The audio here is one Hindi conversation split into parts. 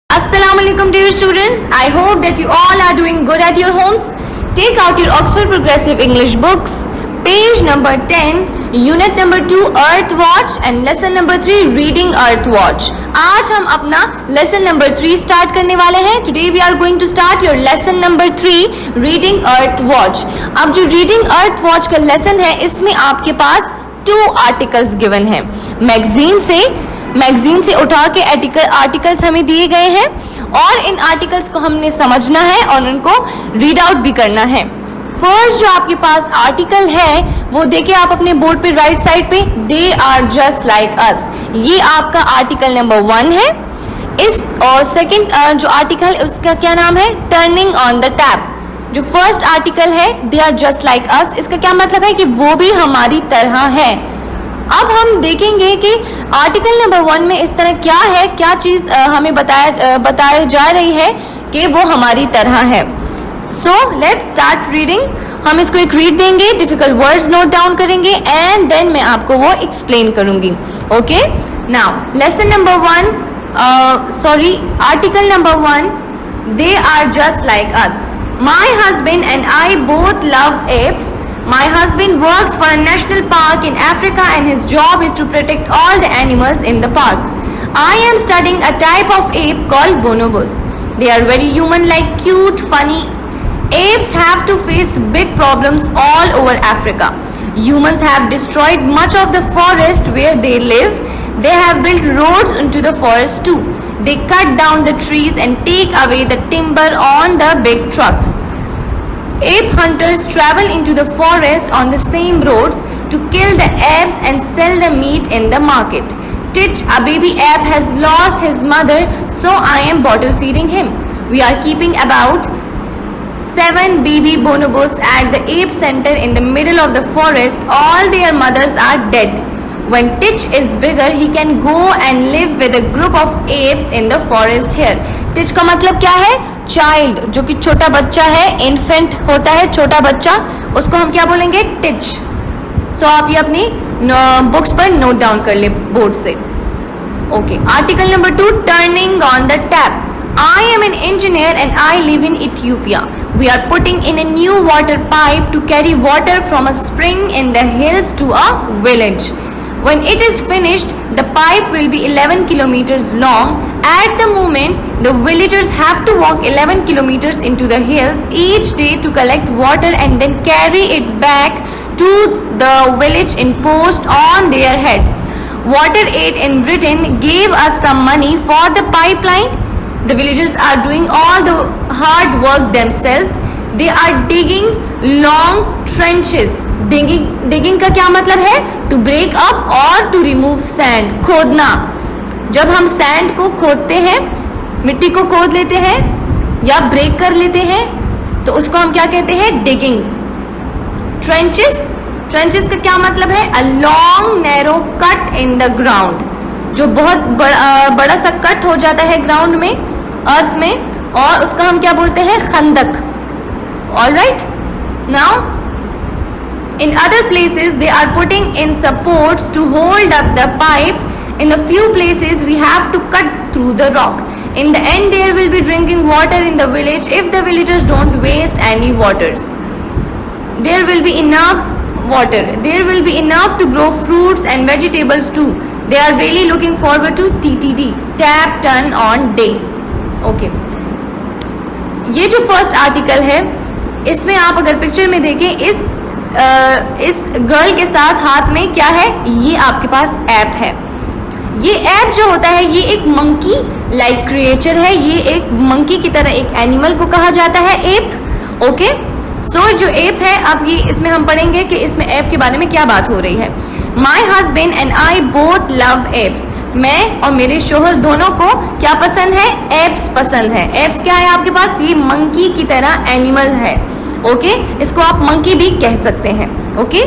Assalamualaikum dear students. I hope that you all are doing good at your homes. Take out your Oxford Progressive English books. Page number 10, Unit number 2 Earth Watch and Lesson number 3 Reading Earth Watch. आज हम अपना Lesson number 3 start करने वाले हैं. Today we are going to start your Lesson number 3 Reading Earth Watch. अब जो Reading Earth Watch का lesson है इसमें आपके पास 2 articles given हैं. मैगजीन से उठा के आर्टिकल्स हमें दिए गए हैं और इन आर्टिकल्स को हमने समझना है और उनको रीड आउट भी करना है. फर्स्ट जो आपके पास आर्टिकल है वो देखिए आप अपने बोर्ड पे राइट साइड पे, they are just like us. ये आपका आर्टिकल नंबर 1 है. इस और सेकंड जो आर्टिकल है उसका क्या नाम है, टर्निंग ऑन द टैप. जो फर्स्ट आर्टिकल है they are just like us, इसका क्या मतलब है कि वो भी हमारी तरह है. अब हम देखेंगे कि आर्टिकल नंबर 1 में इस तरह क्या है, क्या चीज हमें बताया जा रही है कि वो हमारी तरह है. So let's start reading. हम इसको एक रीड देंगे, डिफिकल्ट वर्ड्स नोट डाउन करेंगे एंड देन मैं आपको वो एक्सप्लेन करूंगी. Okay, now lesson number 1 article number 1, they are just like us. My husband and I both love apes. My husband works for a national park in Africa and his job is to protect all the animals in the park. I am studying a type of ape called bonobos. They are very human-like, cute, funny. Apes have to face big problems all over Africa. Humans have destroyed much of the forest where they live. They have built roads into the forest too. They cut down the trees and take away the timber on the big trucks. Ape hunters travel into the forest on the same roads to kill the apes and sell the meat in the market. Titch, a baby ape, has lost his mother, so I am bottle feeding him. We are keeping about 7 baby bonobos at the ape center in the middle of the forest. All their mothers are dead. When Titch is bigger, he can go and live with a group of apes in the forest here. Titch का मतलब क्या है, चाइल्ड, जो कि छोटा बच्चा है, इन्फेंट होता है छोटा बच्चा, उसको हम क्या बोलेंगे, टिच. सो आप ये अपनी बुक्स पर नोट डाउन कर ले बोर्ड से. Okay, article number 2, turning on the tap. I am an engineer and I live in Ethiopia. We are putting in a new water pipe to carry water from a spring in the hills to a village. When it is finished, the pipe will be 11 kilometers long. At the moment, the villagers have to walk 11 kilometers into the hills each day to collect water and then carry it back to the village in post on their heads. Water Aid in Britain gave us some money for the pipeline. The villagers are doing all the hard work themselves. They are digging long trenches. Digging का क्या मतलब है, to break up और to remove sand, खोदना. जब हम सैंड को खोदते हैं, मिट्टी को खोद लेते हैं या ब्रेक कर लेते हैं तो उसको हम क्या कहते हैं, डिगिंग. ट्रेंचेस का क्या मतलब है, a long narrow cut in the ground. जो बहुत बड़ा सा कट हो जाता है ग्राउंड में, अर्थ में, और उसका हम क्या बोलते हैं, खंदक. Alright, now in other places they are putting in supports to hold up the pipe. In a few places we have to cut through the rock. In the end there will be drinking water in the village if the villagers don't waste any waters. There will be enough water. There will be enough to grow fruits and vegetables too. They are really looking forward to TTD, tap turn on day. Okay, ये जो फर्स्ट आर्टिकल है इसमें आप अगर पिक्चर में देखें, इस गर्ल के साथ हाथ में क्या है, ये आपके पास ऐप है. ये ऐप जो होता है ये एक मंकी लाइक क्रिएचर है. ये एक मंकी की तरह एक एनिमल को कहा जाता है एप. ओके, सो जो एप है, अब ये इसमें हम पढ़ेंगे कि इसमें ऐप के बारे में क्या बात हो रही है. माई husband and I both love apps. मैं और मेरे शोहर दोनों को क्या पसंद है, एप्स पसंद है. एप्स क्या है आपके पास, ये मंकी की तरह एनिमल है. ओके, इसको आप मंकी भी कह सकते हैं. Okay,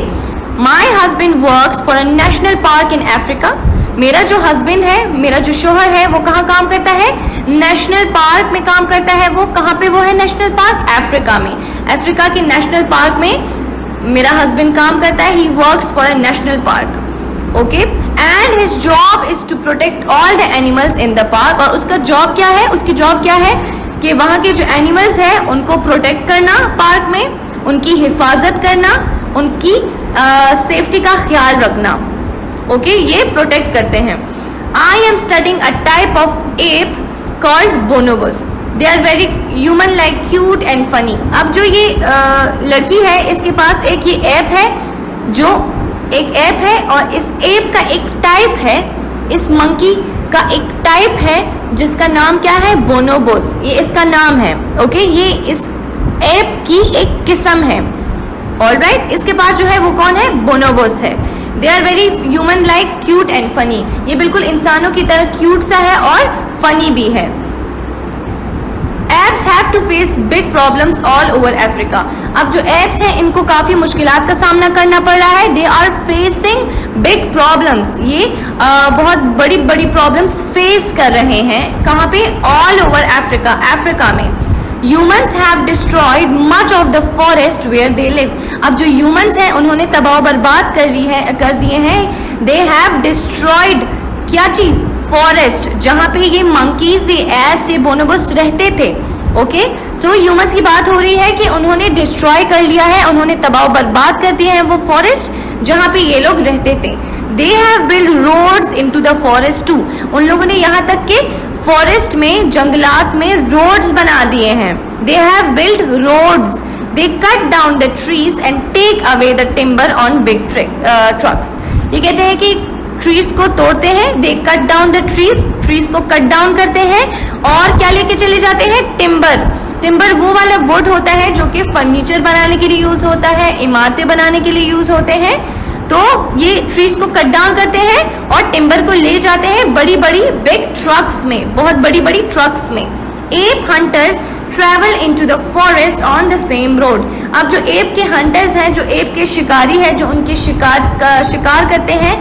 my husband works for a national park in Africa. मेरा जो हस्बैंड है, मेरा जो शोहर है, वो कहाँ काम करता है, नेशनल पार्क में काम करता है. वो कहाँ पे वो है, नेशनल पार्क, अफ्रीका में. अफ्रीका के नेशनल पार्क में मेरा हस्बैंड काम करता है. He works for a national park. Okay, and his job is to protect all the animals in the park. और उसका जॉब क्या है, उसकी जॉब क्या है कि वहाँ के जो एनिमल्स हैं उनको प्रोटेक्ट करना, पार्क में उनकी हिफाजत करना, उनकी सेफ्टी का ख्याल रखना। ओके, ये प्रोटेक्ट करते हैं। I am studying a type of ape called bonobos, they are very human like, cute and funny. अब जो ये लड़की है इसके पास एक ये ऐप है, जो एक ऐप है और इस ऐप का एक टाइप है, इस मंकी का एक टाइप है जिसका नाम क्या है, बोनोबोस, ये इसका नाम है। ओके, ये इस ऐप की एक किस्म है। ऑलराइट, इसके पास जो है वो कौन है, बोनोबोस है। They are very human like, cute and funny, ये बिल्कुल इंसानों की तरह क्यूट सा है और फनी भी है। Apes have to face big problems all over Africa. अब जो एप्स हैं इनको काफ़ी मुश्किलात का सामना करना पड़ रहा है। They are facing big problems, ये बहुत बड़ी बड़ी प्रॉब्लम्स फेस कर रहे हैं। कहाँ पे, ऑल ओवर अफ्रीका, अफ्रीका में। Humans have destroyed much of the forest where they live. अब जो humans हैं उन्होंने तबाह बर्बाद कर दिए हैं। They have destroyed क्या चीज़, फॉरेस्ट, जहाँ पे ये मंकीज, ये एप्स, ये बोनोबोस रहते थे। ओके, सो ह्यूमंस की बात हो रही है कि उन्होंने डिस्ट्रॉय कर लिया है, उन्होंने तबाह बर्बाद कर दिया है वो फॉरेस्ट जहाँ पे ये लोग रहते थे। They have built roads into the forest too. उन लोगों ने यहाँ तक के फॉरेस्ट में, जंगलात में रोड्स बना दिए हैं। They have built roads. They cut down the trees and take away the timber on big trucks. ये कहते हैं कि ट्रीज को तोड़ते हैं, दे कट डाउन द ट्रीज को कट डाउन करते हैं और क्या लेके चले जाते हैं, टिम्बर वो वाला वुड होता है जो कि फर्नीचर बनाने के लिए यूज होता है, इमारतें बनाने के लिए यूज होते हैं। तो ये ट्रीज को कट डाउन करते हैं और टिम्बर को ले जाते हैं बड़ी बड़ी बिग ट्रक्स में, बहुत बड़ी बड़ी ट्रक्स में। App hunters travel into the forest on the same road. अब जो एप के हंटर्स हैं, जो एप के शिकारी हैं, जो उनके शिकार करते हैं,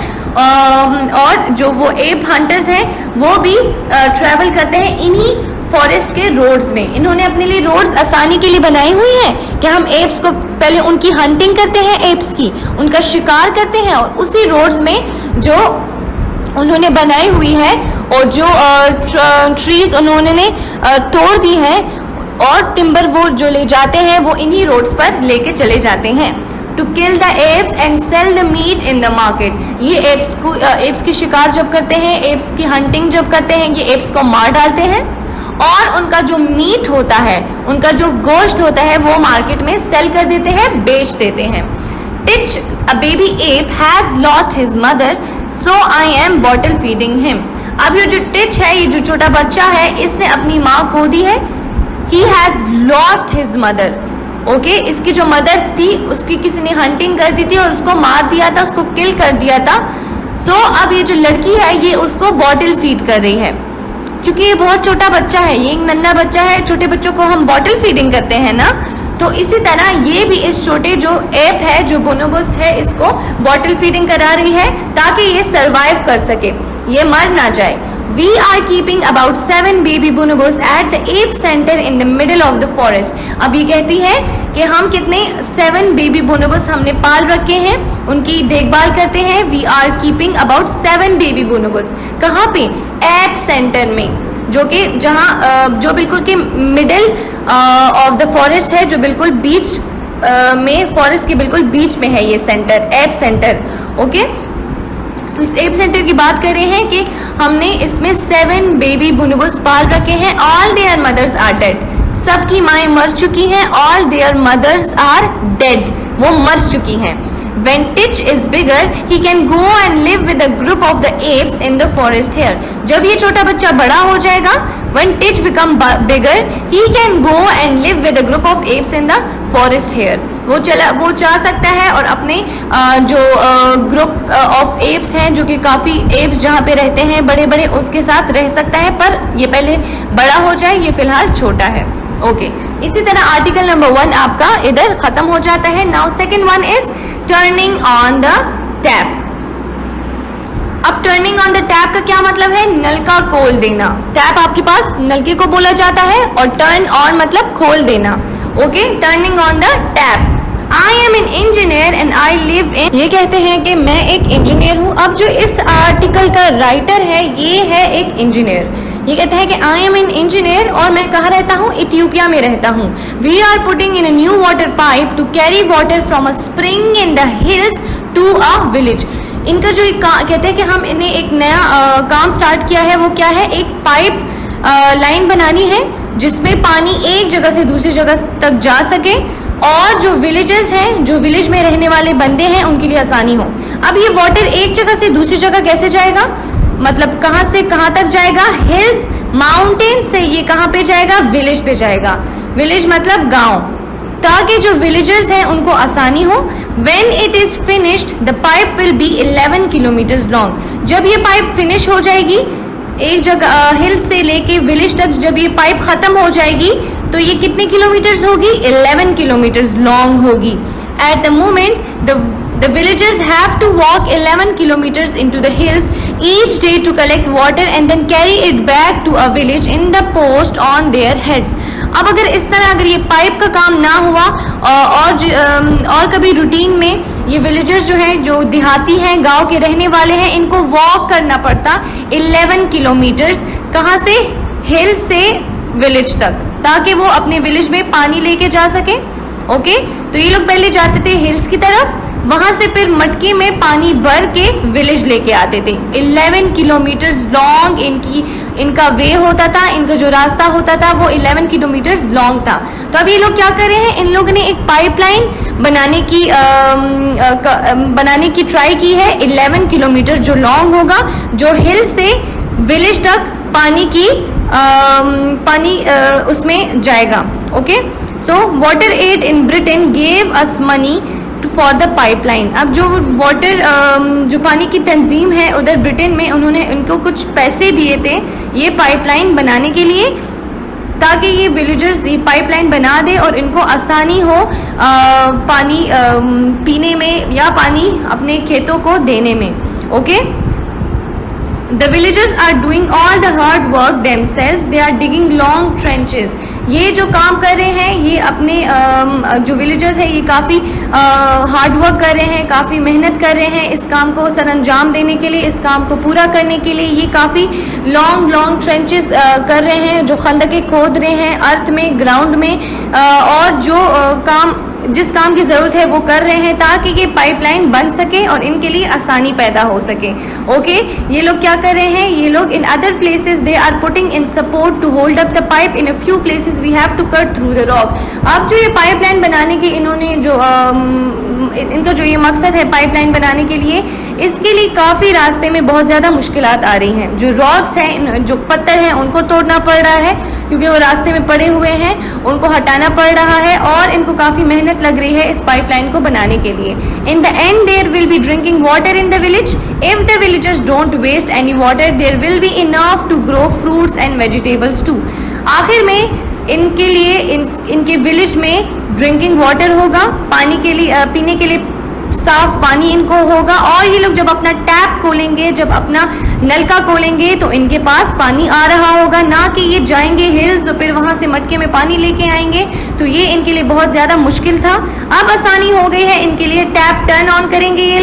और जो वो एप हंटर्स हैं वो भी ट्रैवल करते हैं इन्हीं फॉरेस्ट के रोड्स में। इन्होंने अपने लिए रोड्स आसानी के लिए बनाई हुई हैं कि हम एप्स को पहले उनकी हंटिंग करते हैं, एप्स की, उनका शिकार करते हैं और उसी रोड्स में जो उन्होंने बनाई हुई है और जो ट्रीज उन्होंने तोड़ दी है और टिम्बर वो जो ले जाते हैं वो इन्हीं रोड्स पर लेके चले जाते हैं। To kill the apes and sell the meat in the market. ये एप्स की शिकार जब करते हैं, एप्स की हंटिंग जब करते हैं, ये एप्स को मार डालते हैं और उनका जो मीट होता है, उनका जो गोश्त होता है वो मार्केट में सेल कर देते हैं, बेच देते हैं। Teach a baby app has lost his mother so I am bottle feeding him. अब ये जो टिच है, ये जो छोटा बच्चा है, इसने अपनी माँ खो दी है। He has lost his mother. Okay, इसकी जो मदर थी उसकी किसी ने हंटिंग कर दी थी और उसको मार दिया था, उसको किल कर दिया था। सो अब ये जो लड़की है ये उसको बॉटल फीड कर रही है क्योंकि ये बहुत छोटा बच्चा है, ये एक नन्हा बच्चा है। छोटे बच्चों को हम बॉटल फीडिंग करते हैं ना, तो इसी तरह ये भी इस छोटे जो एप है, जो बोनोबोस है, इसको बॉटल फीडिंग करा रही है ताकि ये सरवाइव कर सके, ये मर ना जाए। We are keeping about 7 baby bonobos at the ape center in the middle of the forest. अब ये कहती है कि हम कितने 7 बेबी बोनोबोस हमने पाल रखे हैं, उनकी देखभाल करते हैं। We are keeping about 7 baby bonobos. कहाँ पे, एप सेंटर में, जो कि जहाँ जो बिल्कुल के मिडिल ऑफ द फॉरेस्ट है, जो बिल्कुल बीच में, फॉरेस्ट के बिल्कुल बीच में है ये सेंटर, एप सेंटर। ओके, तो इस एप सेंटर की बात कर रहे हैं कि हमने इसमें 7 बेबी बोनोबोस पाल रखे हैं। All their mothers are dead, सबकी माएँ मर चुकी हैं। All their mothers are dead, वो मर चुकी हैं। When Titch is bigger, he can go and live with a group of the apes in the forest here. जब ये छोटा बच्चा बड़ा हो जाएगा, when Titch become bigger, he can go and live with a group of apes in the forest here. वो जा सकता है और अपने जो ग्रुप ऑफ एप्स हैं, जो कि काफ़ी एप्स जहाँ पे रहते हैं बड़े बड़े, उसके साथ रह सकता है, पर ये पहले बड़ा हो जाए, ये फिलहाल छोटा है। ओके, इसी तरह आर्टिकल नंबर 1 आपका इधर खत्म हो जाता है। Now second one is turning on the tap. अब टर्निंग ऑन द टैप का क्या मतलब है, नल का खोल देना। टैप आपके पास नलके को बोला जाता है और टर्न ऑन मतलब खोल देना। Okay, turning on the tap. I am an engineer and I live in, ये कहते हैं कि मैं एक इंजीनियर हूँ। अब जो इस आर्टिकल का राइटर है ये है एक इंजीनियर। ये कहते हैं कि आई एम एन इंजीनियर और मैं कहाँ रहता हूँ, इथियोपिया में रहता हूँ। We are putting in a new water pipe to carry water from a spring in the hills to a village. इनका जो कहते हैं कि हम इन्हें एक नया काम स्टार्ट किया है, वो क्या है, एक पाइप लाइन बनानी है जिसमें पानी एक जगह से दूसरी जगह तक जा सके और जो विलेजेस हैं, जो विलेज में रहने वाले बंदे हैं, उनके लिए आसानी हो। अब ये वाटर एक जगह से दूसरी जगह कैसे जाएगा, मतलब कहाँ से कहाँ तक जाएगा, हिल्स माउंटेन से ये कहाँ पे जाएगा, विलेज पे जाएगा। विलेज मतलब गांव, ताकि जो विलेजर्स हैं उनको आसानी हो। When it is finished, the pipe will be 11 kilometres long. जब ये पाइप फिनिश हो जाएगी, एक जगह हिल से लेके विलेज तक जब ये पाइप खत्म हो जाएगी तो ये कितने किलोमीटर्स होगी, 11 किलोमीटर्स लॉन्ग होगी। At the moment, the villagers have to walk 11 kilometers into the hills each day to collect water and then carry it back to a village in the post on their heads। अब अगर इस तरह अगर ये पाइप का काम ना हुआ और कभी रूटीन में ये विलेजर्स जो हैं, जो देहाती हैं, गांव के रहने वाले हैं, इनको वॉक करना पड़ता 11 किलोमीटर्स, कहाँ से, हिल से विलेज तक, ताकि वो अपने विलेज में पानी लेके जा सके। ओके, तो ये लोग पहले जाते थे हिल्स की तरफ, वहां से फिर मटके में पानी भर के विलेज लेके आते थे। 11 किलोमीटर्स लॉन्ग इनका वे होता था, इनका जो रास्ता होता था वो 11 किलोमीटर्स लॉन्ग था। तो अब ये लोग क्या कर रहे हैं, इन लोगों ने एक पाइपलाइन बनाने की ट्राई की है 11 किलोमीटर जो लॉन्ग होगा, जो हिल से विलेज तक पानी उसमें जाएगा। Okay, so water aid in Britain gave us money for the pipeline. अब जो जो पानी की तंजीम है उधर ब्रिटेन में, उन्होंने इनको कुछ पैसे दिए थे ये पाइपलाइन बनाने के लिए, ताकि ये विलेजर्स ये पाइपलाइन बना दे और इनको आसानी हो पानी पीने में या पानी अपने खेतों को देने में। Okay, The villagers are doing all the hard work themselves. They are digging long trenches. ये जो काम कर रहे हैं, ये अपने जो विलेजर्स हैं ये काफ़ी हार्ड वर्क कर रहे हैं, काफ़ी मेहनत कर रहे हैं इस काम को सरअंजाम देने के लिए, इस काम को पूरा करने के लिए। ये काफ़ी लॉन्ग ट्रेंचेस कर रहे हैं, जो खंदके खोद रहे हैं अर्थ में, ग्राउंड में, और जो जिस काम की ज़रूरत है वो कर रहे हैं, ताकि ये पाइपलाइन बन सके और इनके लिए आसानी पैदा हो सके। ओके, ये लोग क्या कर रहे हैं, ये लोग in other places they are putting in support to hold up the pipe, in a few places we have to cut through the rock. अब जो ये पाइपलाइन बनाने के इन्होंने जो इनका जो ये मकसद है पाइपलाइन बनाने के लिए, इसके लिए काफ़ी रास्ते में बहुत ज़्यादा मुश्किलात आ रही हैं। जो रॉक्स हैं, जो पत्थर हैं, उनको तोड़ना पड़ रहा है क्योंकि वो रास्ते में पड़े हुए हैं, उनको हटाना पड़ रहा है और इनको काफ़ी मेहनत लग रही है इस पाइपलाइन को बनाने के लिए। In the end there will be drinking water in the village. If the villagers don't waste any water there will be enough to grow fruits and vegetables too. आखिर में इनके लिए इनके विलेज में ड्रिंकिंग वाटर होगा, पानी के लिए, पीने के लिए साफ पानी इनको होगा, और ये लोग जब अपना टैप खोलेंगे, जब अपना नलका खोलेंगे तो इनके पास पानी आ रहा होगा, ना कि ये जाएंगे हिल्स तो फिर वहाँ से मटके में पानी लेके आएंगे। तो ये इनके लिए बहुत ज़्यादा मुश्किल था। अब आसानी हो गई है इनके लिए, टैप टर्न ऑन करेंगे ये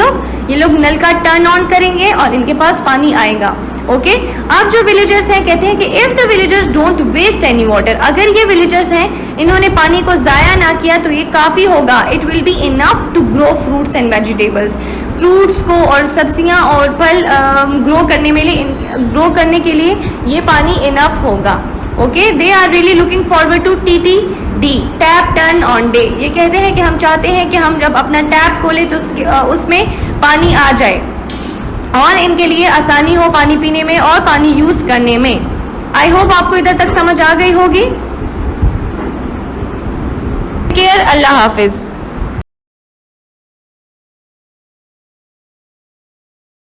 लोग नलका टर्न ऑन करेंगे और इनके पास पानी आएगा। ओके, अब जो विलेजर्स हैं कहते हैं कि if the villagers don't waste any water, अगर ये विलेजर्स हैं इन्होंने पानी को ज़ाया ना किया तो ये काफ़ी होगा। It will be enough to grow fruits and vegetables, fruits को और सब्जियां और फल ग्रो करने के लिए ये पानी इनफ होगा। Okay, they are really looking forward to TTD, tap turn on day. ये कहते हैं कि हम चाहते हैं कि हम जब अपना टैप खोलें तो उसमें पानी आ जाए और इनके लिए आसानी हो पानी पीने में और पानी यूज़ करने में। आई होप आपको इधर तक समझ आ गई होगी। केयर, अल्लाह हाफिज़।